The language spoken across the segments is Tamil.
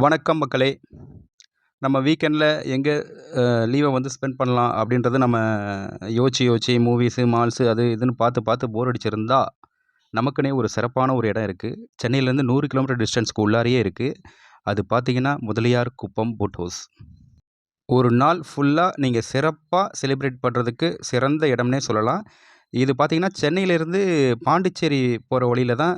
வணக்கம் மக்களே. நம்ம வீக்கெண்டில் எங்கே லீவை வந்து ஸ்பெண்ட் பண்ணலாம் அப்படின்றத நம்ம யோசிச்சு மூவிஸு, மால்ஸு அது இதுன்னு பார்த்து போர் அடிச்சிருந்தா, நமக்குன்னே ஒரு சிறப்பான ஒரு இடம் இருக்குது. சென்னையிலேருந்து 100 கிலோமீட்டர் டிஸ்டன்ஸ்க்கு உள்ளாரையே இருக்குது. அது பார்த்தீங்கன்னா, முதலியார் குப்பம் போட் ஹவுஸ். ஒரு நாள் ஃபுல்லாக நீங்கள் சிறப்பாக செலிப்ரேட் பண்ணுறதுக்கு சிறந்த இடம்னே சொல்லலாம். இது பார்த்தீங்கன்னா, சென்னையிலேருந்து பாண்டிச்சேரி போகிற வழியில தான்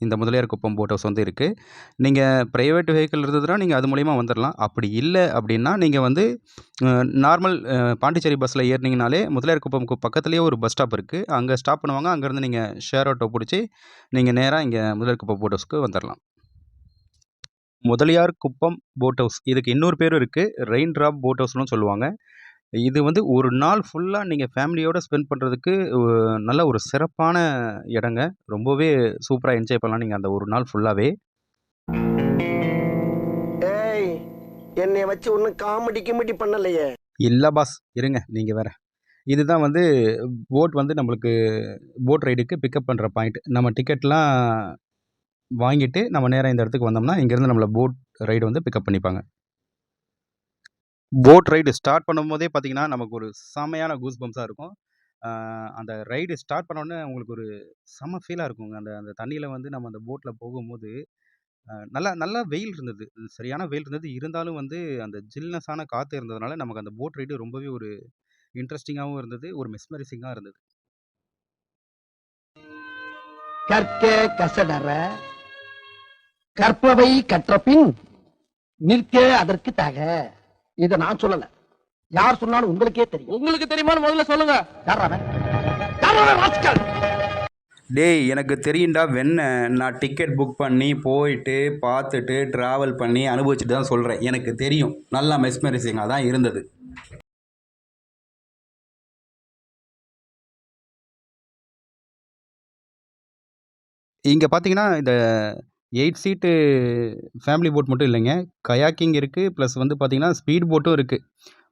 இந்த முதலியார் குப்பம் போட் ஹவுஸ் வந்து இருக்குது. நீங்கள் ப்ரைவேட் வெஹிக்கிள் இருந்ததுன்னா, நீங்கள் அது மூலிமா வந்துடலாம். அப்படி இல்லை அப்படின்னா, நீங்கள் வந்து நார்மல் பாண்டிச்சேரி பஸ்ஸில் ஏறினீங்கனாலே முதலியார் குப்பம்க்கு பக்கத்துலேயே ஒரு பஸ் ஸ்டாப் இருக்குது. அங்கே ஸ்டாப் பண்ணுவாங்க. அங்கேருந்து நீங்கள் ஷேர் ஆட்டோ பிடிச்சி நீங்கள் நேராக இங்கே முதலியார் குப்பம் போட் ஹவுஸ்க்கு வந்துடலாம். முதலியார் குப்பம் போட் ஹவுஸ் இதுக்கு இன்னொரு பேரும் இருக்குது. ரெயின் ட்ராப் போட் ஹவுஸ்னு சொல்லுவாங்க. இது வந்து ஒரு நாள் ஃபுல்லாக நீங்கள் ஃபேமிலியோடு ஸ்பெண்ட் பண்ணுறதுக்கு நல்ல ஒரு சிறப்பான இடங்க. ரொம்பவே சூப்பராக என்ஜாய் பண்ணலாம் நீங்கள் அந்த ஒரு நாள் ஃபுல்லாகவே. ஏய், என்னை வச்சு ஒன்றும் காமெடி பண்ணலையே. இல்லை பாஸ், இருங்க நீங்கள் வேற. இதுதான் வந்து போட் வந்து நம்மளுக்கு போட் ரைடுக்கு பிக்கப் பண்ணுற பாயிண்ட். நம்ம டிக்கெட்லாம் வாங்கிட்டு நம்ம நேராக இந்த இடத்துக்கு வந்தோம்னா இங்கேருந்து நம்மளை போட் ரைடு வந்து பிக்கப் பண்ணிப்பாங்க. போட் ரைடு ஸ்டார்ட் பண்ணும்போதே பார்த்தீங்கன்னா, நமக்கு ஒரு செமையான கூஸ் பம்ப்ஸாக இருக்கும். அந்த ரைடு ஸ்டார்ட் பண்ணோன்னே உங்களுக்கு ஒரு செம்ம ஃபீலாக இருக்குங்க. அந்த அந்த தண்ணியில் வந்து நம்ம அந்த போட்டில் போகும்போது நல்லா நல்லா வெயில் இருந்தது. சரியான வெயில் இருந்தது. இருந்தாலும் வந்து அந்த ஜில்னஸான காற்று இருந்ததுனால நமக்கு அந்த போட் ரைடு ரொம்பவே ஒரு இன்ட்ரெஸ்டிங்காகவும் இருந்தது. ஒரு மெஸ்மரைசிங்காக இருந்தது. கற்க கசடற கற்பவை கற்றபின் நிற்க அதற்கு தக. இத நான் சொல்லல, யார் சொன்னாலும் உங்களுக்கே தெரியும். உங்களுக்கு தெரியுமான்னு முதல்ல சொல்லுங்க. டேய், எனக்கு தெரியும்டா வெண்ண. நான் டிக்கெட் புக் பண்ணி போயிட்டு பார்த்துட்டு ட்ராவல் பண்ணி அனுபவிச்சுட்டு தான் சொல்கிறேன். எனக்கு தெரியும். நல்லா மெஸ்மரைசிங்காக தான் இருந்தது. இங்கே பார்த்தீங்கன்னா, இந்த 8 சீட்டு ஃபேமிலி போட் மட்டும் இல்லைங்க. கயாக்கிங் இருக்குது. ப்ளஸ் வந்து பார்த்தீங்கன்னா, ஸ்பீட் போட்டும் இருக்குது.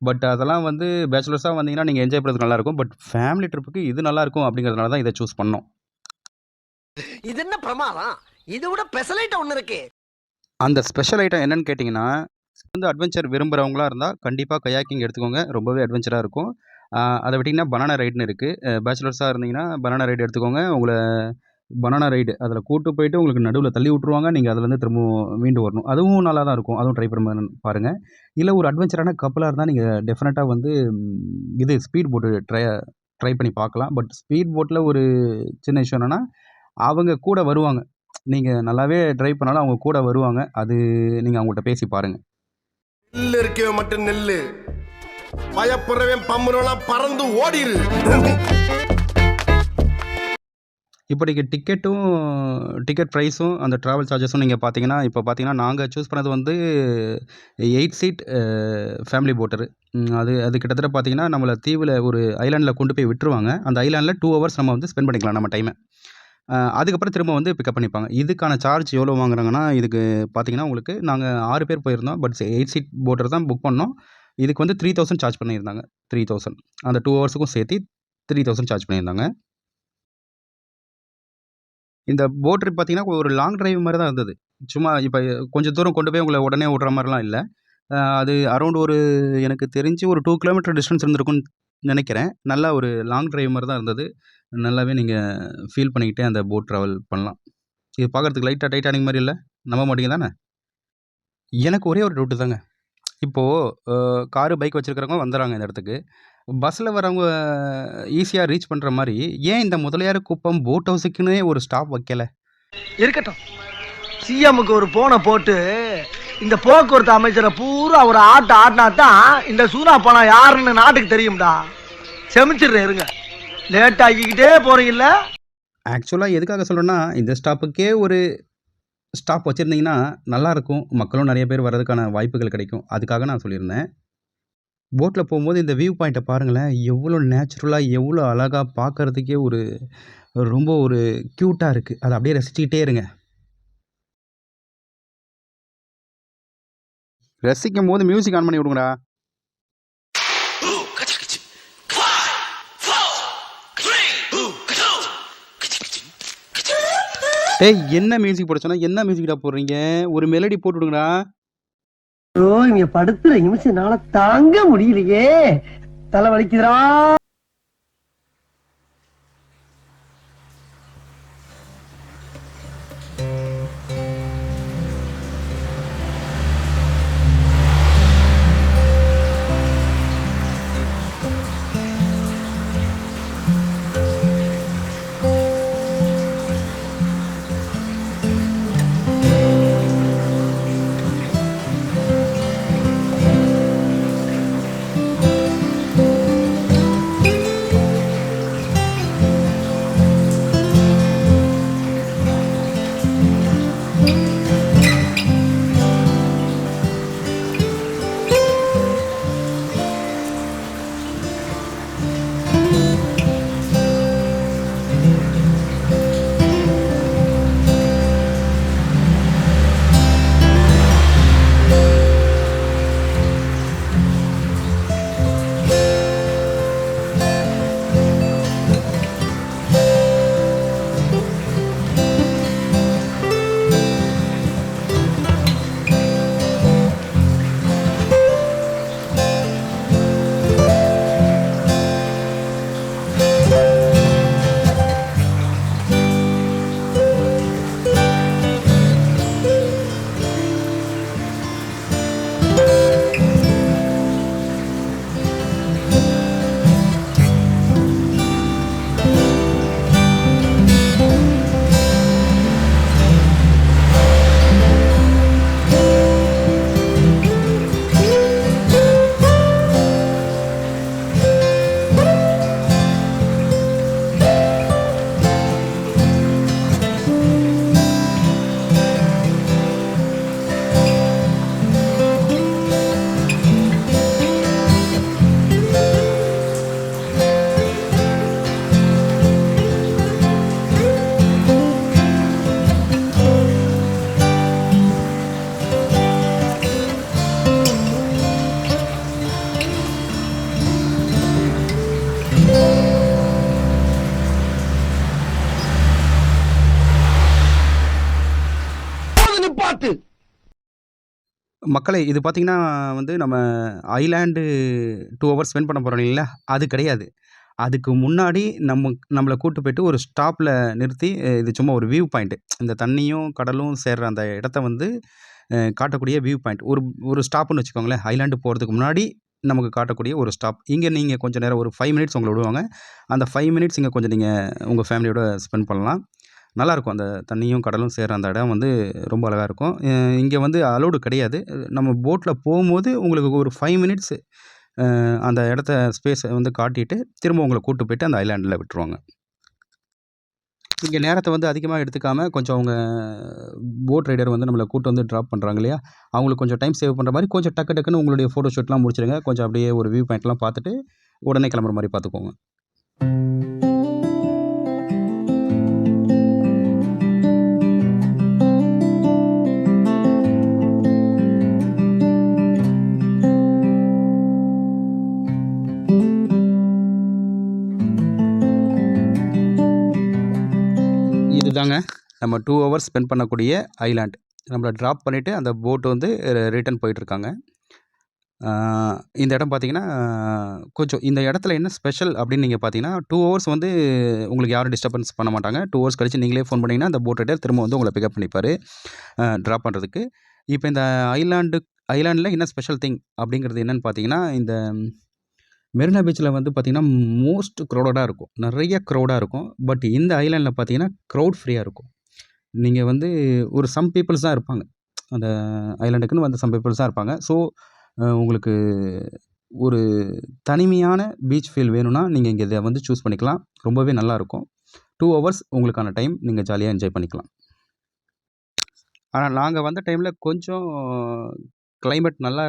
பட் அதெல்லாம் வந்து பேச்சுலர்ஸாக வந்தீங்கன்னா நீங்கள் என்ஜாய் பண்ணுறதுக்கு நல்லாயிருக்கும். பட் ஃபேமிலி ட்ரிப்புக்கு இது நல்லாயிருக்கும் அப்படிங்கிறதுனால தான் இதை சூஸ் பண்ணோம். இது என்ன பிரமாதம்? இது விட ஸ்பெஷல் ஐட்டம் ஒன்று இருக்கு. அந்த ஸ்பெஷல் ஐட்டம் என்னன்னு கேட்டிங்கன்னா, வந்து அட்வென்ச்சர் விரும்புகிறவங்களா இருந்தால் கண்டிப்பாக கயாக்கிங் எடுத்துக்கோங்க. ரொம்பவே அட்வென்ச்சராக இருக்கும். அதை விட்டிங்கன்னா பனானா ரைடுன்னு இருக்குது. பேச்சுலர்ஸாக இருந்தீங்கன்னா பனானா ரைடு எடுத்துக்கோங்க. உங்களை பனானா ரைடு அதில் கூட்டு போயிட்டு உங்களுக்கு நடுவில் தள்ளி விட்ருவாங்க. நீங்கள் அதுலேருந்து திரும்பவும் மீண்டு வரணும். அதுவும் நல்லா தான் இருக்கும். அதுவும் ட்ரை பண்ணி பாருங்கள். இல்லை ஒரு அட்வென்ச்சரான கப்பலாக இருந்தால் நீங்கள் டெஃபினட்டாக வந்து இது ஸ்பீட் போட்டு ட்ரை பண்ணி பார்க்கலாம். பட் ஸ்பீட் போட்டில் ஒரு சின்ன விஷயம் என்னென்னா, அவங்க கூட வருவாங்க. நீங்கள் நல்லாவே ட்ரைவ் பண்ணாலும் அவங்க கூட வருவாங்க. அது நீங்கள் அவங்கள்ட்ட பேசி பாருங்கள். நெல்லு இருக்கவே மட்டும் நெல்லு பயப்படுறவன் பம்புறவெல்லாம் பறந்து ஓடிரு. இப்போ நீங்கள் டிக்கெட் ப்ரைஸும் அந்த ட்ராவல் சார்ஜஸும் நீங்கள் பார்த்தீங்கன்னா, இப்போ பார்த்தீங்கன்னா நாங்கள் சூஸ் பண்ணது வந்து 8 சீட் ஃபேமிலி போட்டரு. அது கிட்டத்தட்ட பார்த்தீங்கன்னா, நம்மளை தீவில் ஒரு ஐலாண்டில் கொண்டு போய் விட்டுருவாங்க. அந்த ஐலாண்டில் 2 ஹவர்ஸ் நம்ம வந்து ஸ்பெண்ட் பண்ணிக்கலாம் நம்ம டைமை. அதுக்கப்புறம் திரும்ப வந்து பிக்கப் பண்ணிப்பாங்க. இதுக்கான சார்ஜ் எவ்வளோ வாங்குறாங்கன்னா, இதுக்கு பார்த்தீங்கன்னா உங்களுக்கு நாங்கள் 6 பேர் போயிருந்தோம். பட் 8 சீட் போட்டர் தான் புக் பண்ணோம். இதுக்கு வந்து 3000 சார்ஜ் பண்ணியிருந்தாங்க. 3000 அந்த 2 ஹவர்ஸுக்கும் சேர்த்து 3000 சார்ஜ் பண்ணியிருந்தாங்க. இந்த போட் ட்ரிப் பார்த்தீங்கன்னா, ஒரு லாங் டிரைவ் மாதிரி தான் இருந்தது. சும்மா இப்போ கொஞ்சம் தூரம் கொண்டு போய் உங்களை உடனே விட்ற மாதிரிலாம் இல்லை. அது அரௌண்ட் ஒரு எனக்கு தெரிஞ்சு ஒரு 2 கிலோமீட்டர் டிஸ்டன்ஸ் இருந்திருக்கும்னு நினைக்கிறேன். நல்லா ஒரு லாங் டிரைவ் மாதிரி தான் இருந்தது. நல்லாவே நீங்கள் ஃபீல் பண்ணிக்கிட்டே அந்த போட் ட்ராவல் பண்ணலாம். இது பார்க்குறதுக்கு லைட்டாக டைட்டானிக் மாதிரி இல்லை? நம்ப மாட்டீங்க தானே? எனக்கு ஒரே ஒரு டவுட்டு தாங்க. இப்போது காரு, பைக் வச்சுருக்கிறவங்க வந்துடுறாங்க இந்த இடத்துக்கு. பஸ்ஸில் வரவங்க ஈஸியாக ரீச் பண்ணுற மாதிரி ஏன் இந்த முதலியார் குப்பம் போட் ஹவுஸுக்குன்னே ஒரு ஸ்டாப் வைக்கலை? இருக்கட்டும், சிஎம்முக்கு ஒரு போனை போட்டு இந்த போக்குவரத்து அமைச்சரை பூரா ஒரு ஆடினா தான் இந்த சூனா பணம் யாருன்னு நாட்டுக்கு தெரியும்டா. செமிச்சிடுறேன், இருங்க. லேட் ஆகிக்கிட்டே போறீங்கல்ல. ஆக்சுவலாக எதுக்காக சொல்கிறேன்னா, இந்த ஸ்டாப்புக்கே ஒரு ஸ்டாப் வச்சுருந்தீங்கன்னா நல்லாயிருக்கும். மக்களும் நிறைய பேர் வர்றதுக்கான வாய்ப்புகள் கிடைக்கும். அதுக்காக நான் சொல்லியிருந்தேன். போட்டில் போகும்போது இந்த வியூ பாயிண்ட்டை பாருங்களேன். எவ்வளோ நேச்சுரலாக, எவ்வளோ அழகாக பார்க்குறதுக்கே ரொம்ப ஒரு க்யூட்டாக இருக்குது. அதை அப்படியே ரசிச்சுக்கிட்டே இருங்க. ரசிக்கும் போது மியூசிக் ஆன் பண்ணி விடுங்கடா. டேய், என்ன மியூசிக் போட சொன்னா? என்ன மியூசிக்டா போடுறீங்க? ஒரு மெலடி போட்டு விடுங்கடா. ஓ இங்க படுத்துற நிமிஷம்னால தாங்க முடியலையே, தலை வலிக்குதுடா. பாட்டு மக்களே இது பார்த்தீங்கன்னா வந்து நம்ம ஐலேண்டு 2 ஹவர்ஸ் ஸ்பெண்ட் பண்ண போகிறோம் இல்லைங்களா, அது கிடையாது. அதுக்கு முன்னாடி நம்மளை கூட்டு போயிட்டு ஒரு ஸ்டாப்பில் நிறுத்தி இது சும்மா ஒரு வியூ பாயிண்ட்டு, இந்த தண்ணியும் கடலும் சேர்ற அந்த இடத்த வந்து காட்டக்கூடிய வியூ பாயிண்ட். ஒரு ஸ்டாப்புன்னு வச்சுக்கோங்களேன். ஐலேண்டு போகிறதுக்கு முன்னாடி நமக்கு காட்டக்கூடிய ஒரு ஸ்டாப். இங்கே நீங்கள் கொஞ்சம் நேரம் ஒரு 5 மினிட்ஸ் உங்களை விடுவாங்க. அந்த 5 மினிட்ஸ் இங்கே கொஞ்சம் நீங்கள் உங்கள் ஃபேமிலியோட ஸ்பெண்ட் பண்ணலாம். நல்லாயிருக்கும். அந்த தண்ணியும் கடலும் சேர்ற அந்த இடம் வந்து ரொம்ப அழகாக இருக்கும். இங்கே வந்து அலோடு கிடையாது. நம்ம போட்டில் போகும்போது உங்களுக்கு ஒரு 5 மினிட்ஸு அந்த இடத்த ஸ்பேஸை வந்து காட்டிட்டு திரும்ப உங்களை கூட்டு போயிட்டு அந்த ஐலேண்டில் விட்டுருவாங்க. இங்கே நேரத்தை வந்து அதிகமாக எடுத்துக்காமல் கொஞ்சம் அவங்க போட் ரைடர் வந்து நம்மளை கூட்டு வந்து ட்ராப் பண்ணுறாங்க இல்லையா, அவங்களுக்கு கொஞ்சம் டைம் சேவ் பண்ணுற மாதிரி கொஞ்சம் டக்கு டக்குன்னு உங்களுடைய ஃபோட்டோ ஷூட்லாம் முடிச்சிடுங்க. கொஞ்சம் அப்படியே ஒரு வியூ பாயிண்ட்லாம் பார்த்துட்டு உடனே கிளம்புற மாதிரி பார்த்துக்கோங்க. இதுதாங்க நம்ம 2 ஹவர்ஸ் ஸ்பெண்ட் பண்ணக்கூடிய ஐலேண்ட். நம்மளை ட்ராப் பண்ணிவிட்டு அந்த போட்டு வந்து ரிட்டர்ன் போயிட்டுருக்காங்க. இந்த இடம் பார்த்தீங்கன்னா கொஞ்சம் இந்த இடத்துல என்ன ஸ்பெஷல் அப்படின்னு நீங்கள் பார்த்தீங்கன்னா 2 ஹவர்ஸ் வந்து உங்களுக்கு யாரும் டிஸ்டர்பன்ஸ் பண்ண மாட்டாங்க. 2 ஹவர்ஸ் கழிச்சு நீங்களே ஃபோன் பண்ணிங்கன்னா அந்த போட் ரைடர் திரும்ப வந்து உங்களை பிக்கப் பண்ணிப்பார் ட்ராப் பண்ணுறதுக்கு. இப்போ இந்த ஐலாண்டில் என்ன ஸ்பெஷல் திங் அப்படிங்கிறது என்னென்னு பார்த்தீங்கன்னா, இந்த மெரினா பீச்சில் வந்து பார்த்திங்கன்னா மோஸ்ட் க்ரௌடடாக இருக்கும். நிறைய க்ரௌடாக இருக்கும். பட் இந்த ஐலேண்டில் பார்த்தீங்கன்னா க்ரௌட் ஃப்ரீயாக இருக்கும். நீங்கள் வந்து ஒரு சம் பீப்புள்ஸ் தான் இருப்பாங்க. அந்த ஐலேண்டுக்குன்னு வந்து சம் பீப்புள்ஸ் தான் இருப்பாங்க. ஸோ உங்களுக்கு ஒரு தனிமையான பீச் ஃபீல் வேணும்னா நீங்கள் இங்கே இதை வந்து சூஸ் பண்ணிக்கலாம். ரொம்பவே நல்லாயிருக்கும். 2 ஹவர்ஸ் உங்களுக்கான டைம் நீங்கள் ஜாலியாக என்ஜாய் பண்ணிக்கலாம். ஆனால் நாங்கள் வந்த டைமில் கொஞ்சம் கிளைமேட் நல்லா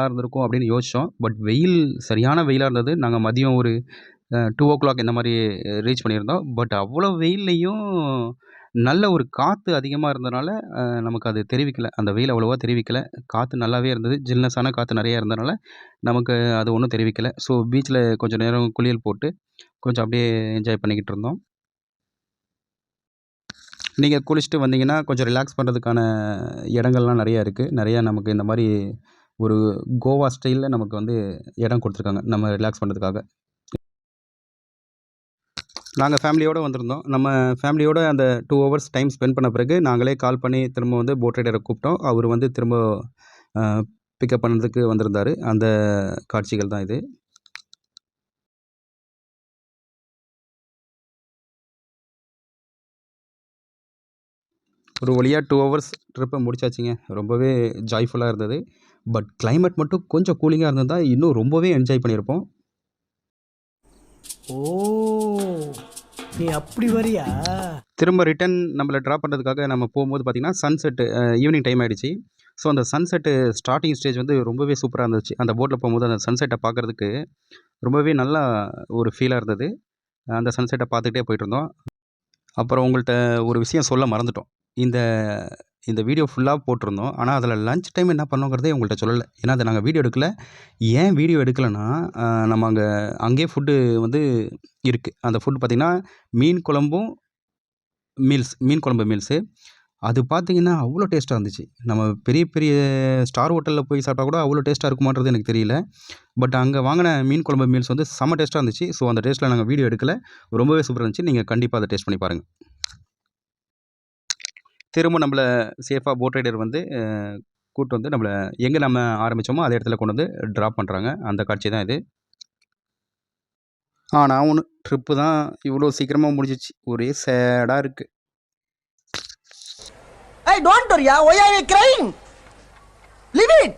இருந்திருக்கும் அப்படின்னு யோசித்தோம். பட் வெயில் சரியான வெயிலாக இருந்தது. நாங்கள் மதியம் ஒரு 2:00 இந்த மாதிரி ரீச் பண்ணியிருந்தோம். பட் அவ்வளோ வெயில்லையும் நல்ல ஒரு காற்று அதிகமாக இருந்தனால நமக்கு அது தெரிவிக்கல. அந்த வெயில் அவ்வளோவா தெரிவிக்கல. காற்று நல்லாவே இருந்தது. ஜில்னஸான காற்று நிறையா இருந்தனால நமக்கு அது ஒன்றும் தெரிவிக்கல. ஸோ பீச்சில் கொஞ்சம் நேரம் குளியல் போட்டு கொஞ்சம் அப்படியே என்ஜாய் பண்ணிக்கிட்டு இருந்தோம். நீங்கள் குளிச்சுட்டு வந்தீங்கன்னா கொஞ்சம் ரிலாக்ஸ் பண்ணுறதுக்கான இடங்கள்லாம் நிறையா இருக்குது. நிறையா நமக்கு இந்த மாதிரி ஒரு கோவா ஸ்டைலில் நமக்கு வந்து இடம் கொடுத்துருக்காங்க நம்ம ரிலாக்ஸ் பண்ணுறதுக்காக. நாங்கள் ஃபேமிலியோடு வந்திருந்தோம். நம்ம ஃபேமிலியோடு அந்த 2 ஹவர்ஸ் டைம் ஸ்பெண்ட் பண்ண பிறகு நாங்களே கால் பண்ணி திரும்ப வந்து போட் ரைடரை கூப்பிட்டோம். அவர் வந்து திரும்ப பிக்கப் பண்ணுறதுக்கு வந்திருந்தார். அந்த காட்சிகள் தான் இது. ஒரு வழியாக 2 ஹவர்ஸ் ட்ரிப்பை முடிச்சாச்சுங்க. ரொம்பவே ஜாய்ஃபுல்லாக இருந்தது. பட் கிளைமேட் மட்டும் கொஞ்சம் கூலிங்காக இருந்ததா இன்னும் ரொம்பவே என்ஜாய் பண்ணியிருப்போம். ஓ, நீ அப்படி வரியா? திரும்ப ரிட்டர்ன் நம்மளை ட்ராப் பண்ணுறதுக்காக நம்ம போகும்போது பார்த்திங்கன்னா சன்செட்டு ஈவினிங் டைம் ஆகிடுச்சு. ஸோ அந்த சன்செட்டு ஸ்டார்டிங் ஸ்டேஜ் வந்து ரொம்பவே சூப்பராக இருந்துச்சு. அந்த போட்டில் போகும்போது அந்த சன்செட்டை பார்க்குறதுக்கு ரொம்பவே நல்லா ஒரு ஃபீலாக இருந்தது. அந்த சன்செட்டை பார்த்துக்கிட்டே போயிட்டுருந்தோம். அப்புறம் உங்கள்கிட்ட ஒரு விஷயம் சொல்ல மறந்துட்டோம். இந்த இந்த வீடியோ ஃபுல்லாக போட்டிருந்தோம். ஆனால் அதில் லஞ்ச் டைம் என்ன பண்ணோங்கிறதே உங்கள்கிட்ட சொல்லலை. ஏன்னா அதை நாங்கள் வீடியோ எடுக்கல. ஏன் வீடியோ எடுக்கலைன்னா நம்ம அங்கேயே ஃபுட்டு வந்து இருக்குது. அந்த ஃபுட் பார்த்திங்கன்னா மீன் குழம்பு மீல்ஸு. அது பார்த்திங்கன்னா அவ்வளோ டேஸ்ட்டாக இருந்துச்சு. நம்ம பெரிய பெரிய ஸ்டார் ஹோட்டலில் போய் சாப்பிட்டா கூட அவ்வளோ டேஸ்ட்டாக இருக்குமான்றது எனக்கு தெரியல. பட் அங்கே வாங்கின மீன் குழம்பு மீல்ஸ் வந்து செம்ம டேஸ்ட்டாக இருந்துச்சு. ஸோ அந்த டேஸ்ட்டில் நாங்கள் வீடியோ எடுக்கல. ரொம்பவே சூப்பராக இருந்துச்சு. நீங்கள் கண்டிப்பாக அதை டேஸ்ட் பண்ணி பாருங்கள். திரும்ப நம்மளை சேஃபாக போட் ரைடர் வந்து கூப்பிட்டு வந்து நம்மளை எங்கே நம்ம ஆரம்பித்தோமோ அதே இடத்துல கொண்டு வந்து ட்ராப் பண்ணுறாங்க. அந்த காட்சி தான் இது. ஆனால் ஒன்று ட்ரிப்பு தான் இவ்வளோ சீக்கிரமாக முடிஞ்சிச்சு. ஒரே சேடாக இருக்குது. Hey, don't worry, why are you crying? Leave it.